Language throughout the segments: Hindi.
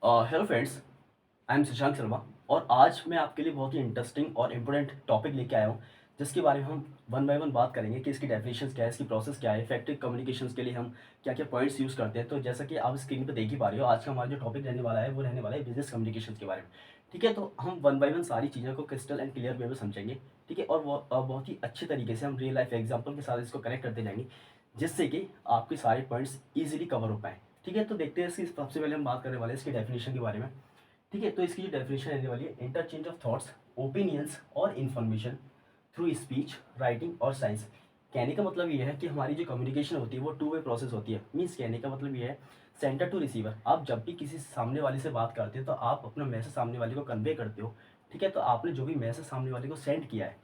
Hello friends, I am Shashank Sharma. और आज मैं आपके लिए बहुत ही इंटरेस्टिंग और इम्पोर्टेंट टॉपिक लेके आया हूँ, जिसके बारे में हम वन बाय वन बात करेंगे कि इसकी डेफिनेशंस क्या है, इसकी प्रोसेस क्या है, इफेक्टिव कम्युनिकेशंस के लिए हम क्या क्या पॉइंट्स यूज़ करते हैं। तो जैसा कि आप स्क्रीन पे देख ही पा रहे हो, आज का हमारा जो टॉपिक रहने वाला है वो रहने वाला है बिजनेस कम्युनिकेशंस के बारे में। ठीक है, तो हम वन बाय वन सारी चीज़ों को क्रिस्टल एंड क्लियर वे में समझेंगे। ठीक है, और वो बहुत ही अच्छे तरीके से हम रियल लाइफ एग्जाम्पल के साथ इसको कनेक्ट करते जाएंगे, जिससे कि आपके सारे पॉइंट्स ईजिली कवर हो पाए। ठीक है, तो देखते हैं इसकी सबसे पहले हम बात करने वाले हैं इसकी डेफिनेशन के बारे में। ठीक है, तो इसकी जो डेफिनेशन रहने वाली है, इंटरचेंज ऑफ थॉट्स, ओपिनियंस और इन्फॉर्मेशन थ्रू स्पीच, राइटिंग और साइंस। कहने का मतलब ये है कि हमारी जो कम्युनिकेशन होती है वो टू वे प्रोसेस होती है। मीन्स कहने का मतलब ये है, सेंटर टू रिसीवर। आप जब भी किसी सामने वाले से बात करते हो तो आप अपना मैसेज सामने वाले को कन्वे करते हो। ठीक है, तो आपने जो भी मैसेज सामने वाले को सेंड किया है,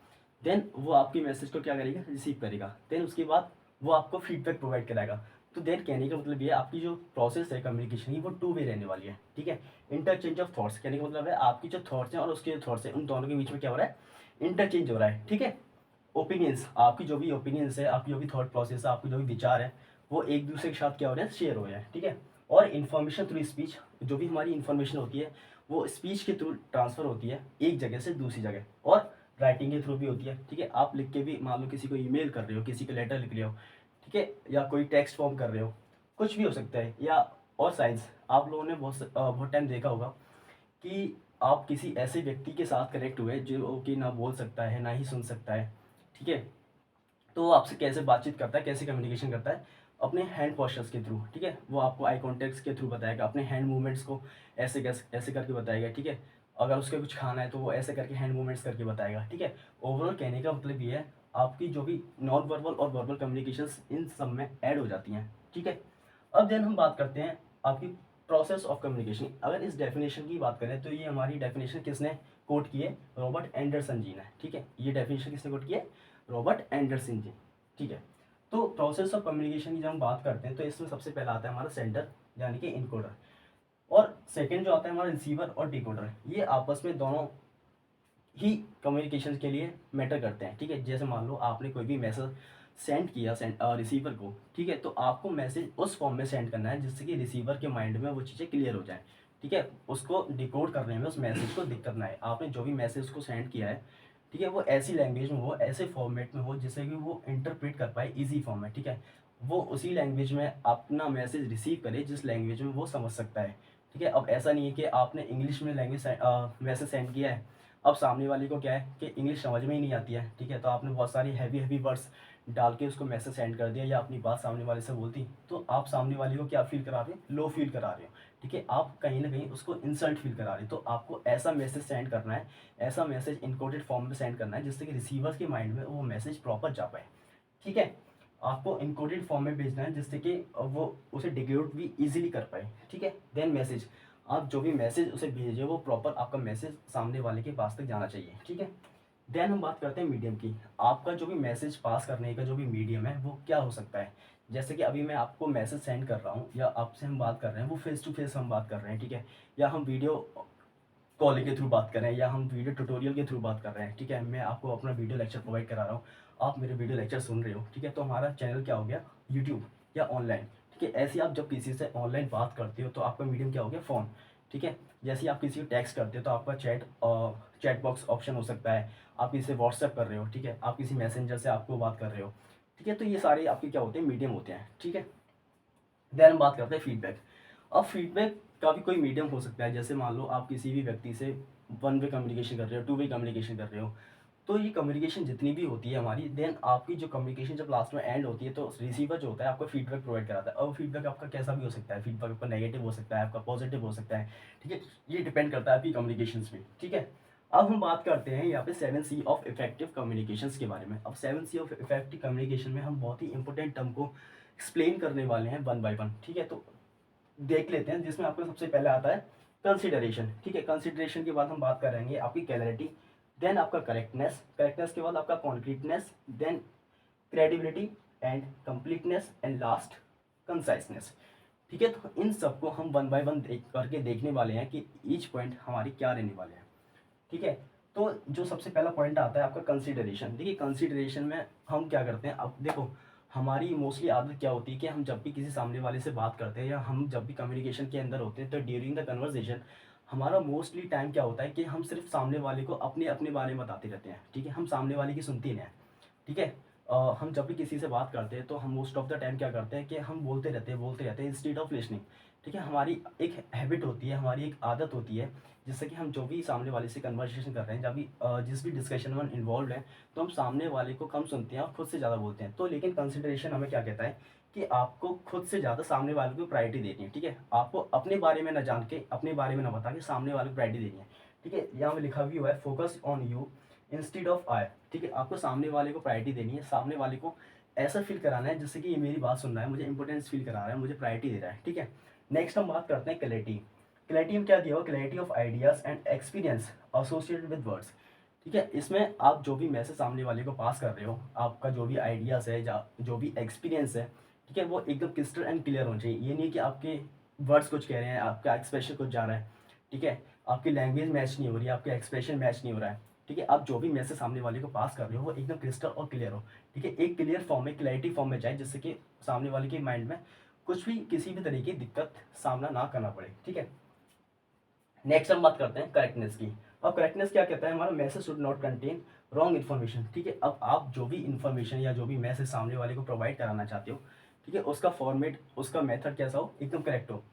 देन वो आपकी मैसेज को क्या करेगा, रिसीव करेगा। देन उसके बाद वो आपको फीडबैक प्रोवाइड कराएगा। तो देन कहने का मतलब ये है, आपकी जो प्रोसेस है कम्युनिकेशन की वो टू वे रहने वाली है। ठीक है, इंटरचेंज ऑफ थॉट्स कहने का मतलब है आपकी जो थॉट्स हैं और उसके जो थॉट्स हैं उन दोनों के बीच में क्या हो रहा है, इंटरचेंज हो रहा है। ठीक है, ओपिनियंस, आपकी जो भी ओपिनियंस है, आपकी जो भी थॉट प्रोसेस है, आपके जो भी विचार है, वो एक दूसरे के साथ क्या हो रहे हैं, शेयर हो रहे हैं। ठीक है, और इन्फॉर्मेशन थ्रू स्पीच, जो भी हमारी इन्फॉर्मेशन होती है वो स्पीच के थ्रू ट्रांसफर होती है एक जगह से दूसरी जगह, और राइटिंग के थ्रू भी होती है। ठीक है, आप लिख के भी, मान लो किसी को ईमेल कर रहे हो, किसी को लेटर लिख रहे हो, ठीक है, या कोई टेक्स्ट फॉर्म कर रहे हो, कुछ भी हो सकता है। या और साइंस, आप लोगों ने बहुत टाइम देखा होगा कि आप किसी ऐसे व्यक्ति के साथ कनेक्ट हुए जो कि ना बोल सकता है ना ही सुन सकता है। ठीक है, तो वो आपसे कैसे बातचीत करता है, कैसे कम्युनिकेशन करता है, अपने हैंड पोस्चर्स के थ्रू। ठीक है, वो आपको आई कॉन्टेक्ट्स के थ्रू बताएगा, अपने हैंड मूवमेंट्स को ऐसे कैसे ऐसे करके बताएगा। ठीक है, अगर उसके कुछ खाना है तो वो ऐसे करके हैंड मूवमेंट्स करके बताएगा। ठीक है, ओवरऑल कहने का मतलब ये है, आपकी जो भी नॉन वर्बल और वर्बल कम्युनिकेशंस इन सब में ऐड हो जाती हैं। ठीक है, अब देन हम बात करते हैं आपकी प्रोसेस ऑफ कम्युनिकेशन। अगर इस डेफिनेशन की बात करें तो ये हमारी डेफिनेशन किसने कोट की है, रॉबर्ट एंडरसन जी ने। ठीक है, ये डेफिनेशन किसने कोट की है, रॉबर्ट एंडरसन जी। ठीक है, तो प्रोसेस ऑफ कम्युनिकेशन की जब हम बात करते हैं तो इसमें सबसे पहला आता है हमारा सेंडर, यानी कि इनकोडर, और सेकंड जो आता है हमारा रिसीवर और डिकोडर। ये आपस में दोनों ही कम्युनिकेशन के लिए मैटर करते हैं। ठीक है, जैसे मान लो आपने कोई भी मैसेज सेंड किया रिसीवर को। ठीक है, तो आपको मैसेज उस फॉर्म में सेंड करना है जिससे कि रिसीवर के माइंड में वो चीज़ें क्लियर हो जाए। ठीक है, उसको डिकोड करने में उस मैसेज को दिक्कत ना आए। आपने जो भी मैसेज उसको सेंड किया है, ठीक है, वो ऐसी लैंग्वेज में हो, ऐसे फॉर्मेट में हो जिससे कि वो इंटरप्रेट कर पाए इजी फॉर्म में। ठीक है, वो उसी लैंग्वेज में अपना मैसेज रिसीव करे जिस लैंग्वेज में वो समझ सकता है। ठीक है, अब ऐसा नहीं है कि आपने इंग्लिश में लैंग्वेज मैसेज सेंड किया है, अब सामने वाले को क्या है कि इंग्लिश समझ में ही नहीं आती है। ठीक है, तो आपने बहुत सारी हैवी हैवी वर्ड्स डाल के उसको मैसेज सेंड कर दिया, या अपनी बात सामने वाले से बोलती, तो आप सामने वाले को क्या फील करा रहे हो, लो फील करा रहे हो। ठीक है, आप कहीं ना कहीं उसको इंसल्ट फील करा रहे हो। तो आपको ऐसा मैसेज सेंड करना है, ऐसा मैसेज इनकोडेड फॉर्म में सेंड करना है जिससे कि रिसीवर के माइंड में वो मैसेज प्रॉपर जा पाए। ठीक है, आपको इनकोडेड फॉर्म में भेजना है जिससे कि वो उसे डिकोड भी इजीली कर पाए। ठीक है, देन मैसेज, आप जो भी मैसेज उसे भेजे वो प्रॉपर आपका मैसेज सामने वाले के पास तक जाना चाहिए। ठीक है, देन हम बात करते हैं मीडियम की। आपका जो भी मैसेज पास करने का जो भी मीडियम है वो क्या हो सकता है। जैसे कि अभी मैं आपको मैसेज सेंड कर रहा हूँ या आपसे हम बात कर रहे हैं, वो फेस टू फेस हम बात कर रहे हैं। ठीक है, या हम वीडियो कॉलिंग के थ्रू बात कर रहे हैं, या हम वीडियो ट्यूटोरियल के थ्रू बात कर रहे हैं। ठीक है, मैं आपको अपना वीडियो लेक्चर प्रोवाइड करा रहा हूँ, आप मेरे वीडियो लेक्चर सुन रहे हो। ठीक है, तो हमारा चैनल क्या हो गया, यूट्यूब या ऑनलाइन। ठीक है, ऐसे ही आप जब किसी से ऑनलाइन बात करते हो तो आपका मीडियम क्या हो गया, फ़ोन। ठीक है, जैसे ही आप किसी को टेक्स्ट करते हो तो आपका चैट बॉक्स ऑप्शन हो सकता है, आप किसी से व्हाट्सएप कर रहे हो। ठीक है, आप किसी मैसेंजर से आपको बात कर रहे हो। ठीक है, तो ये सारे आपके क्या होते हैं, मीडियम होते हैं। ठीक है, देन हम बात करते हैं फीडबैक। अब फीडबैक का भी कोई मीडियम हो सकता है। जैसे मान लो आप किसी भी व्यक्ति से वन वे कम्युनिकेशन कर रहे हो, टू वे कम्युनिकेशन कर रहे हो, तो ये कम्युनिकेशन जितनी भी होती है हमारी, देन आपकी जो कम्युनिकेशन जब लास्ट में एंड होती है तो रिसीवर जो होता है आपको फीडबैक प्रोवाइड कराता है। और फीडबैक आपका कैसा भी हो सकता है, फीडबैक आपका नेगेटिव हो सकता है, आपका पॉजिटिव हो सकता है। ठीक है, ये डिपेंड करता है आपकी कम्युनिकेशन में। ठीक है, अब हम बात करते हैं यहाँ पे 7C ऑफ इफेक्टिव कम्युनिकेशंस के बारे में। अब 7C ऑफ इफेक्टिव कम्युनिकेशन में हम बहुत ही इंपॉर्टेंट टर्म को एक्सप्लेन करने वाले हैं वन बाय वन। ठीक है, तो देख लेते हैं, जिसमें आपको सबसे पहले आता है कंसिडरेशन। ठीक है, कंसिडरेशन के बाद हम बात करेंगे आपकी क्लैरिटी, देन आपका करेक्टनेस, करेक्टनेस के बाद आपका concreteness, then credibility and completeness, and last conciseness. ठीक है, तो इन सबको हम वन बाय वन करके देखने वाले हैं कि ईच पॉइंट हमारी क्या रहने वाले हैं। ठीक है, तो जो सबसे पहला पॉइंट आता है आपका कंसिडरेशन। देखिए, कंसिडरेशन में हम क्या करते हैं, अब देखो, हमारी मोस्टली आदत क्या होती है कि हम जब भी किसी सामने वाले से बात करते हैं या हम जब भी कम्युनिकेशन के अंदर होते हैं, तो ड्यूरिंग द कन्वर्सेशन हमारा मोस्टली टाइम क्या होता है कि हम सिर्फ सामने वाले को अपने अपने बारे में बताते रहते हैं, ठीक है। हम सामने वाले की सुनते ही नहीं हैं, ठीक है। हम जब भी किसी से बात करते हैं तो हम मोस्ट ऑफ द टाइम क्या करते हैं कि हम बोलते रहते हैं इंस्टेड ऑफ लिसनिंग, ठीक है। हमारी एक हैबिट होती है, हमारी एक आदत होती है, जिससे कि हम जो भी सामने वाले से कन्वर्सेशन कर रहे हैं, जब भी जिस भी डिस्कशन में इन्वॉल्व हैं, तो हम सामने वाले को कम सुनते हैं और खुद से ज़्यादा बोलते हैं। तो लेकिन कंसिडरेशन हमें क्या कहता है कि आपको खुद से ज़्यादा सामने वाले को प्रायोरिटी देनी है, ठीक है। आपको अपने बारे में ना जान के, अपने बारे में ना बता के सामने वाले को प्रायोरिटी देनी है, ठीक है। यहाँ पे लिखा भी हुआ है focus on you instead of I, ठीक है। आपको सामने वाले को प्रायोरिटी देनी है, सामने वाले को ऐसा फील कराना है जिससे कि ये मेरी बात सुन रहा है, मुझे इंपॉर्टेंस फील करा रहा है, मुझे प्रायोरिटी दे रहा है, ठीक है। नेक्स्ट हम बात करते हैं क्लैरिटी। क्लैरिटी में क्या दिया हुआ, clarity of ideas and experience associated with words, ठीक है। इसमें आप जो भी मैसेज सामने वाले को पास कर रहे हो, आपका जो भी आइडियाज़ है या जो भी एक्सपीरियंस है, ठीक है, वो एकदम क्रिस्टल एंड क्लियर होना चाहिए। ये नहीं कि आपके वर्ड्स कुछ कह रहे हैं, आपका एक्सप्रेशन कुछ जा रहा है, ठीक है, आपकी लैंग्वेज मैच नहीं हो रही है, आपका एक्सप्रेशन मैच नहीं हो रहा है, ठीक है। आप जो भी मैसेज सामने वाले को पास कर रहे हो वो एकदम क्रिस्टल और क्लियर हो, ठीक है। एक क्लियर फॉर्म में, क्लैरिटी फॉर्म में जाए, जिससे कि सामने वाले के माइंड में कुछ भी किसी भी तरीके की दिक्कत सामना ना करना पड़े, ठीक है। नेक्स्ट हम बात करते हैं करेक्टनेस की। अब करेक्टनेस क्या कहता है, हमारा message should not contain wrong information, ठीक है। अब आप जो भी इन्फॉर्मेशन या जो भी मैसेज सामने वाले को प्रोवाइड कराना चाहते हो, ठीक है, उसका फॉर्मेट, उसका मेथड कैसा हो, एकदम करेक्ट हो।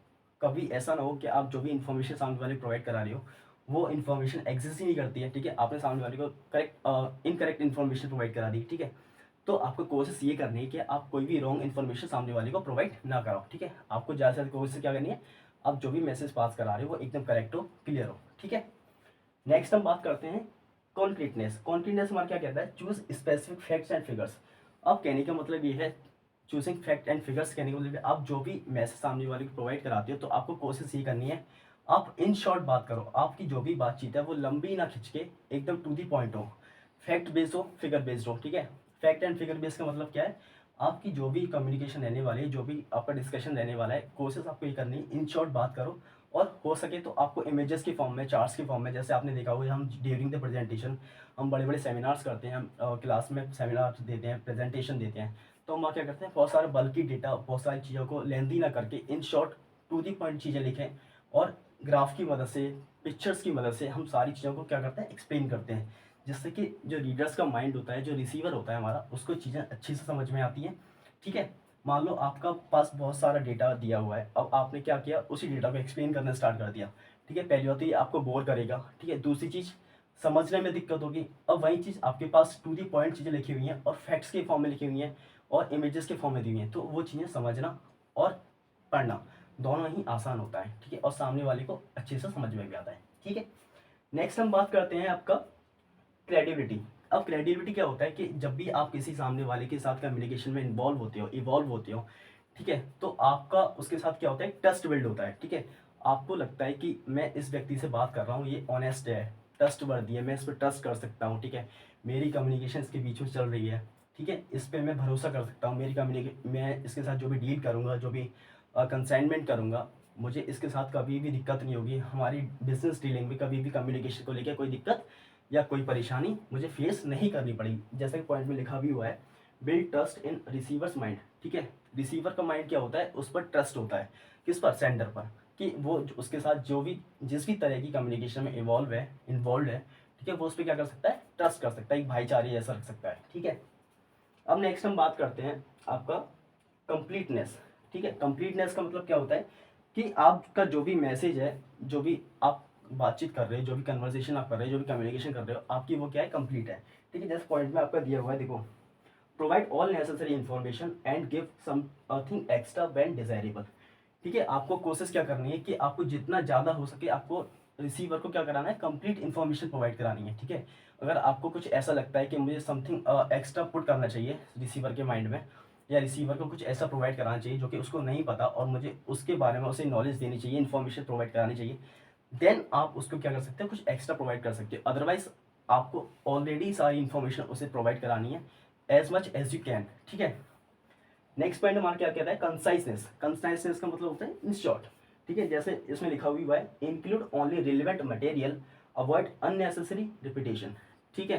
कभी ऐसा ना हो कि आप जो भी इन्फॉर्मेशन सामने वाले को प्रोवाइड करा रहे हो वो इन्फॉर्मेशन एग्जिस्ट ही नहीं करती है, ठीक है। आपने सामने वाले को करेक्ट इनकरेक्ट इन्फॉर्मेशन प्रोवाइड करा दी, ठीक है। तो आपको कोशिश ये करनी है कि आप कोई भी रॉन्ग इन्फॉर्मेशन सामने वाले को प्रोवाइड ना कराओ, ठीक है। आपको ज़्यादा से ज़्यादा कोशिश क्या करनी है, आप जो भी मैसेज पास करा रहे हो वो एकदम करेक्ट हो, क्लियर हो, ठीक है। नेक्स्ट हम बात करते हैं कॉन्क्रीटनेस। कॉन्क्रीटनेस हमारा क्या कहता है, choose specific facts and figures. अब कहने का मतलब ये है, चूजिंग फैक्ट एंड फिगर्स कहने का मतलब आप जो भी मैसेज सामने वाले को प्रोवाइड कराते हो तो आपको कोशिश ये करनी है, आप इन शॉर्ट बात करो। आपकी जो भी बातचीत है वो लंबी ना खिंच के एकदम टू दी पॉइंट हो, फैक्ट बेस्ड हो, फिगर बेस्ड हो, ठीक है। फैक्ट एंड फिगर बेस्ड का मतलब क्या है, आपकी जो भी कम्युनिकेशन रहने वाली है, जो भी आपका डिस्कशन रहने वाला है, कोशिश आपको ये करनी है इन शॉर्ट बात करो। और हो सके तो आपको इमेजेस के फॉर्म में, चार्ट्स के फॉर्म में, जैसे आपने देखा होगा हम ड्यूरिंग द प्रेजेंटेशन हम बड़े बड़े सेमिनार्स करते हैं, हम क्लास में सेमिनार देते हैं, प्रेजेंटेशन देते हैं, तो हम वहाँ क्या करते हैं, बहुत सारे बल्कि डेटा, बहुत सारी चीज़ों को लेंदी ना करके in short to the point चीज़ें लिखें, और ग्राफ की मदद से, पिक्चर्स की मदद से हम सारी चीज़ों को क्या करते हैं, एक्सप्लेन करते हैं, जिससे कि जो रीडर्स का माइंड होता है, जो रिसीवर होता है हमारा, उसको चीज़ें अच्छी से समझ में आती हैं, ठीक है। मान लो आपका पास बहुत सारा डेटा दिया हुआ है, अब आपने क्या किया, उसी डेटा को एक्सप्लेन करना स्टार्ट कर दिया, ठीक है। पहली बात तो ये आपको बोर करेगा, ठीक है। दूसरी चीज़, समझने में दिक्कत होगी। अब वही चीज़ आपके पास टू दी पॉइंट चीज़ें लिखी हुई हैं और फैक्ट्स के फॉर्म में लिखी हुई हैं और इमेजेस के फॉर्म में दी हुई हैं, तो वो चीज़ें समझना और पढ़ना दोनों ही आसान होता है, ठीक है, और सामने वाले को अच्छे से समझ में भी आता है, ठीक है। नेक्स्ट हम बात करते हैं आपका क्रेडिबिलिटी। अब क्रेडिबिलिटी क्या होता है कि जब भी आप किसी सामने वाले के साथ कम्युनिकेशन में इन्वॉल्व होते हो, इवॉल्व होते हो, ठीक है, तो आपका उसके साथ क्या होता है, ट्रस्ट बिल्ड होता है, ठीक है। आपको लगता है कि मैं इस व्यक्ति से बात कर रहा हूँ, ये ऑनेस्ट है, ट्रस्ट वर्दी है, मैं इस पर ट्रस्ट कर सकता हूँ, ठीक है। मेरी कम्युनिकेशन इसके बीच में चल रही है, ठीक है, इस पर मैं भरोसा कर सकता हूँ। मैं इसके साथ जो भी डील करूँगा, जो भी कंसाइनमेंट करूँगा, मुझे इसके साथ कभी भी दिक्कत नहीं होगी। हमारी बिजनेस डीलिंग में कभी भी कम्युनिकेशन को लेकर कोई दिक्कत या कोई परेशानी मुझे फेस नहीं करनी पड़ेगी। जैसे कि पॉइंट में लिखा भी हुआ है, build trust in receiver's mind, ठीक है। रिसीवर का माइंड क्या होता है, उस पर ट्रस्ट होता है, किस पर, सेंडर पर, कि वो उसके साथ जो भी जिस भी तरह की कम्युनिकेशन में इन्वॉल्व है, ठीक है, वो उस पर क्या कर सकता है, ट्रस्ट कर सकता है, एक भाईचारे जैसा रख सकता है, ठीक है। अब नेक्स्ट हम बात करते हैं आपका कंप्लीटनेस, ठीक है। कंप्लीटनेस का मतलब क्या होता है कि आपका जो भी मैसेज है, जो भी आप बातचीत कर रहे हो, जो भी कन्वर्सेशन आप कर रहे हो, जो भी कम्युनिकेशन कर रहे हो, आपकी वो क्या है, कंप्लीट है, ठीक है। जैसे पॉइंट में आपका दिया हुआ है, देखो, provide all necessary information and give something extra when desirable, ठीक है। आपको कोशिश क्या करनी है कि आपको जितना ज़्यादा हो सके आपको रिसीवर को क्या कराना है, कंप्लीट इन्फॉर्मेशन प्रोवाइड करानी है, ठीक है। अगर आपको कुछ ऐसा लगता है कि मुझे समथिंग एक्स्ट्रा पुट करना चाहिए रिसीवर के माइंड में, या रिसीवर को कुछ ऐसा प्रोवाइड कराना चाहिए जो कि उसको नहीं पता और मुझे उसके बारे में उसे नॉलेज देनी चाहिए, इन्फॉर्मेशन प्रोवाइड करानी चाहिए, देन आप उसको क्या कर सकते हो, कुछ एक्स्ट्रा प्रोवाइड कर सकते हो। अदरवाइज आपको ऑलरेडी सारी इन्फॉर्मेशन उसे प्रोवाइड करानी है, as much as you can, ठीक है। नेक्स्ट पॉइंट हमारा क्या कहता है, कंसाइसनेस। कंसाइसनेस का मतलब होता है इन शॉर्ट, ठीक है। जैसे इसमें लिखा हुआ है, include only relevant material, avoid unnecessary repetition, ठीक है।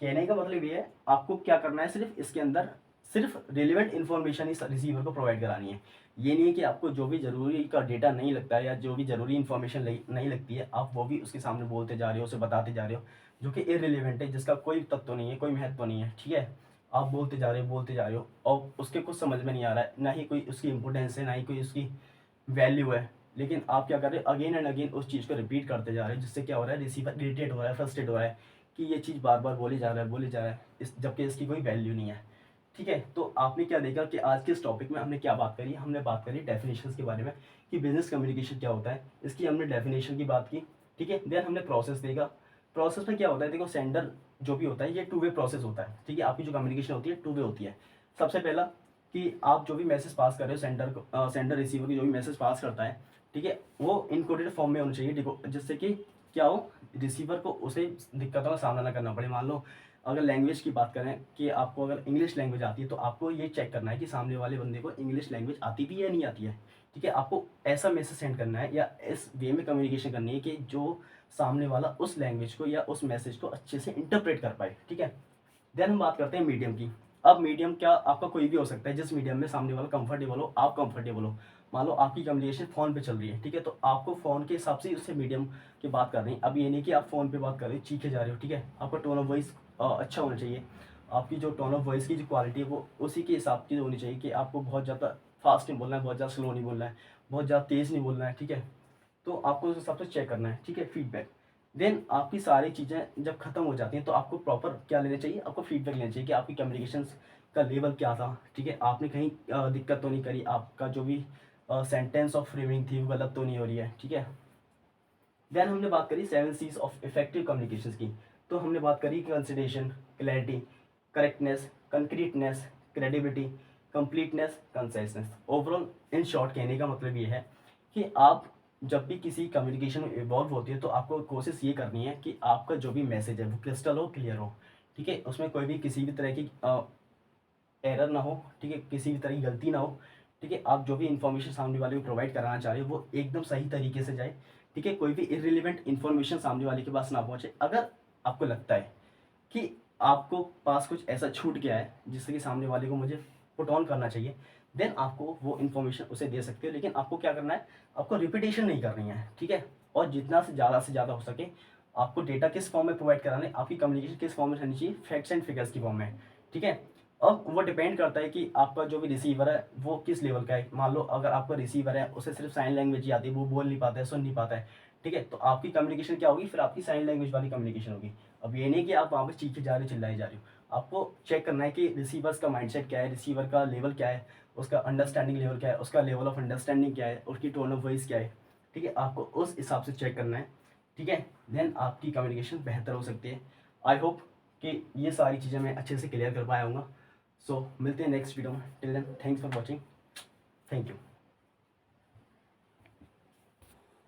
कहने का मतलब ये है, आपको क्या करना है, सिर्फ इसके अंदर सिर्फ रिलेवेंट इन्फॉर्मेशन ही रिसीवर को प्रोवाइड करानी है। ये नहीं है कि आपको जो भी ज़रूरी का डेटा नहीं लगता है या जो भी ज़रूरी इन्फॉर्मेशन नहीं लगती है, आप वो भी उसके सामने बोलते जा रहे हो, उसे बताते जा रहे हो, जो कि इर्रिलेवेंट है, जिसका कोई तत्व नहीं है, कोई महत्व नहीं है, ठीक है। आप बोलते जा रहे हो और उसके कुछ समझ में नहीं आ रहा है, ना ही कोई उसकी इम्पोर्टेंस है, ना ही कोई उसकी वैल्यू है। लेकिन आप क्या कर रहे हो, अगेन एंड अगेन उस चीज़ को रिपीट करते जा रहे हो, जिससे क्या हो रहा है, रिसीवर इरिटेट हो रहा है, फ्रस्ट्रेट हो रहा है कि ये चीज़ बार बार बोली जा रहा है, बोली जा रहा है, इस जबकि इसकी कोई वैल्यू नहीं है, ठीक है। तो आपने क्या देखा कि आज के इस टॉपिक में हमने क्या बात करी, हमने बात करी डेफिनेशंस के बारे में कि बिजनेस कम्युनिकेशन क्या होता है, इसकी हमने डेफिनेशन की बात की, ठीक है। देन हमने प्रोसेस देखा। प्रोसेस में क्या होता है, देखो सेंडर जो भी होता है ये टू वे प्रोसेस होता है, ठीक है। आपकी जो कम्युनिकेशन होती है टू वे होती है। सबसे पहला कि आप जो भी मैसेज पास कर रहे हो सेंडर को, सेंडर रिसीवर की जो भी मैसेज पास करता है, ठीक है, वो इनकोडेड फॉर्म में होना चाहिए, देखो, जिससे कि क्या हो, रिसीवर को उसे दिक्कतों का सामना ना करना पड़े। मान लो अगर लैंग्वेज की बात करें कि आपको अगर इंग्लिश लैंग्वेज आती है, तो आपको ये चेक करना है कि सामने वाले बंदे को इंग्लिश लैंग्वेज आती भी है या नहीं आती है, ठीक है। आपको ऐसा मैसेज सेंड करना है या इस वे में कम्युनिकेशन करनी है कि जो सामने वाला उस लैंग्वेज को या उस मैसेज को अच्छे से इंटरप्रेट कर पाए, ठीक है। देन हम बात करते हैं मीडियम की। अब मीडियम क्या, आपका कोई भी हो सकता है, जिस मीडियम में सामने वाला कंफर्टेबल हो, आप कंफर्टेबल हो। मान लो आपकी कम्युनिकेशन फ़ोन पे चल रही है, ठीक है, तो आपको फ़ोन के हिसाब से ही उससे मीडियम की बात कर रही है। अब ये नहीं कि आप फ़ोन पे बात कर रहे हो चीखे जा रहे हो, ठीक है। आपका टोन ऑफ वॉइस अच्छा होना चाहिए। आपकी जो टोन ऑफ वॉइस की जो क्वालिटी है वो उसी के हिसाब की होनी चाहिए कि आपको बहुत ज़्यादा फास्ट नहीं बोलना है, बहुत ज़्यादा स्लो नहीं बोलना है, बहुत ज़्यादा तेज़ नहीं बोलना है, ठीक है। तो आपको उस हिसाब से चेक करना है, ठीक है, फीडबैक। देन आपकी सारी चीज़ें जब खत्म हो जाती हैं तो आपको प्रॉपर क्या लेना चाहिए, आपको फीडबैक लेना चाहिए कि आपकी कम्युनिकेशन का लेवल क्या था, ठीक है। आपने कहीं दिक्कत तो नहीं करी, आपका जो भी सेंटेंस ऑफ फ्रेमिंग थी वो गलत तो नहीं हो रही है, ठीक है। देन हमने बात करी 7 C's ऑफ इफेक्टिव कम्युनिकेशन की। तो हमने बात करी consideration, clarity, correctness, concreteness, credibility, completeness, conciseness. Overall in short कहने का मतलब ये है कि आप जब भी किसी कम्युनिकेशन में इवॉल्व होती है तो आपको कोशिश ये करनी है कि आपका जो भी मैसेज है वो क्रिस्टल हो, क्लियर हो, ठीक है। उसमें कोई भी किसी भी तरह की एरर ना हो, ठीक है, किसी भी तरह की गलती ना हो, ठीक है। आप जो भी इन्फॉर्मेशन सामने वाले को प्रोवाइड कराना चाह रहे हो वो एकदम सही तरीके से जाए, ठीक है। कोई भी इर्रिलेवेंट इन्फॉर्मेशन सामने वाले के पास ना पहुंचे। अगर आपको लगता है कि आपको पास कुछ ऐसा छूट गया है जिससे कि सामने वाले को मुझे पुट ऑन करना चाहिए, देन आपको वो इन्फॉर्मेशन उसे दे सकते हो। लेकिन आपको क्या करना है, आपको रिपीटेशन नहीं करनी है, ठीक है। और जितना से ज़्यादा हो सके आपको डेटा किस फॉर्म में प्रोवाइड कराना है, आपकी कम्युनिकेशन किस फॉर्म में रहनी चाहिए, फैक्ट्स एंड फिगर्स की फॉर्म में, ठीक है। अब वो डिपेंड करता है कि आपका जो भी रिसीवर है वो किस लेवल का है। मान लो अगर आपका रिसीवर है उसे सिर्फ साइन लैंग्वेज ही आती है, वो बोल नहीं पाता है, सुन नहीं पाता है, ठीक है, तो आपकी कम्युनिकेशन क्या होगी, फिर आपकी साइन लैंग्वेज वाली कम्युनिकेशन होगी। अब ये नहीं कि आप वहाँ पर चीखे जा रहे हो, चिल्लाए जा रहे हो। आपको चेक करना है कि रिसीवर्स का माइंडसेट क्या है, रिसीवर का लेवल क्या है, उसका अंडरस्टैंडिंग लेवल क्या है, उसका लेवल ऑफ अंडरस्टैंडिंग क्या है, उसकी टोन ऑफ वॉइस क्या है, ठीक है। आपको उस हिसाब से चेक करना है, ठीक है। देन आपकी कम्युनिकेशन बेहतर हो सकती है। आई होप कि ये सारी चीज़ें मैं अच्छे से क्लियर कर पाया हूँ। सो मिलते हैं नेक्स्ट वीडियो में। Till then thanks for watching. Thank you.